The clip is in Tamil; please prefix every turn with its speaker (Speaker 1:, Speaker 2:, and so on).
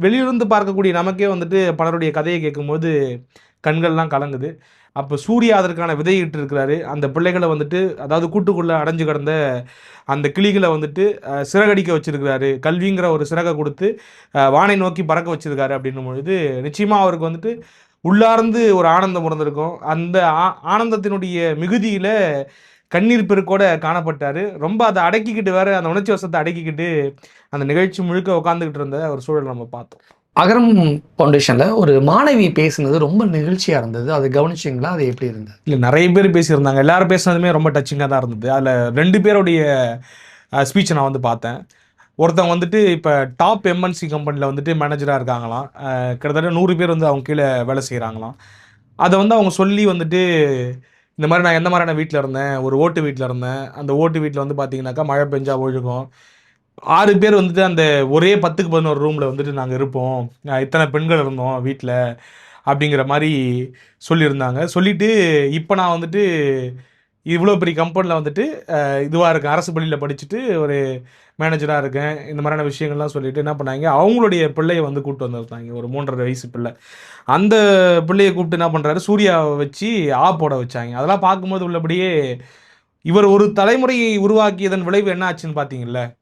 Speaker 1: வெளியிருந்து பார்க்கக்கூடிய நமக்கே வந்துட்டு பலருடைய கதையை கேட்கும்போது கண்கள்லாம் கலங்குது. அப்ப சூர்யா அதற்கான விதையிட்டு இருக்கிறாரு. அந்த பிள்ளைகள வந்துட்டு அதாவது கூட்டுக்குள்ள அடைஞ்சு கிடந்த அந்த கிளிகள வந்துட்டு சிறகடிக்க வச்சிருக்கிறாரு. கல்விங்கிற ஒரு சிறக குடுத்து வானை நோக்கி பறக்க வச்சிருக்காரு அப்படின்னும் பொழுது, நிச்சயமா அவருக்கு வந்துட்டு உள்ளார்ந்து ஒரு ஆனந்தம் இருந்திருக்கும். அந்த ஆனந்தத்தினுடைய மிகுதியில கண்ணீர் பெருக்கோட காணப்பட்டாரு. ரொம்ப அத அடக்கிக்கிட்டு வேற அந்த உணர்ச்சி வசத்த அடக்கிக்கிட்டு அந்த நிகழ்ச்சி முழுக்க உட்கார்ந்துகிட்டு இருந்த ஒரு சூழல் நம்ம பார்த்தோம்.
Speaker 2: அகரம் ஃபவுண்டேஷன்ல ஒரு மாணவி பேசினது ரொம்ப நிகழ்ச்சியா இருந்தது. அத கவனிச்சீங்களா? அது எப்படி இருந்தது?
Speaker 1: இல்ல நெறைய பேர் பேசியிருந்தாங்க. எல்லாரும் பேசினதுமே ரொம்ப டச்சிங்கா தான் இருந்தது. அதுல 2 பேருடைய ஸ்பீச்ச நான் வந்து பார்த்தேன். ஒருத்தவங்க வந்துட்டு இப்ப டாப் எம்என்சி கம்பெனில வந்துட்டு மேனேஜரா இருக்காங்களாம். கிட்டத்தட்ட 100 பேர் வந்து அவங்க கீழ வேலை செய்றாங்களாம். அத வந்து அவங்க சொல்லி வந்துட்டு, இந்த மாரி நான் எந்த மாரியான வீட்ல இருந்தேன், ஒரு ஓட்டு வீட்ல இருந்தேன். அந்த ஓட்டு வீட்ல வந்து பார்த்தீங்கன்னாக்கா, மழை பெஞ்சா ஒழுகும். 6 பேர் வந்துட்டு அந்த ஒரே 10க்கு 11 ரூம்ல வந்துட்டு நாங்க இருப்போம். இத்தன பெண்கள் இருந்தோம் வீட்ல. அப்படிங்கிற மாரி சொல்லியிருந்தாங்க. சொல்லிட்டு, இப்ப நான் வந்துட்டு இவ்வளோ பெரிய கம்பெனில வந்துட்டு இதுவா இருக்கேன். அரசு பள்ளியில படிச்சுட்டு ஒரு மேனேஜரா இருக்கேன். இந்த மாரியான விஷயங்கள்லாம் சொல்லிட்டு என்ன பண்ணாய்ங்க, அவங்களுடைய பிள்ளைய வந்து கூட்டு வந்திருந்தாய்ங்க. ஒரு 3 1/2 வயசு பிள்ளை. அந்த பிள்ளைய கூப்பிட்டு என்ன பண்றாரு, சூர்யாவ வச்சு போட வச்சாய்ங்க. அதெல்லாம் பார்க்கும்போது உள்ளபடியே, இவர் ஒரு தலைமுறையை உருவாக்கியதன் விளைவு என்ன ஆச்சுன்னு பார்த்தீங்கல்ல?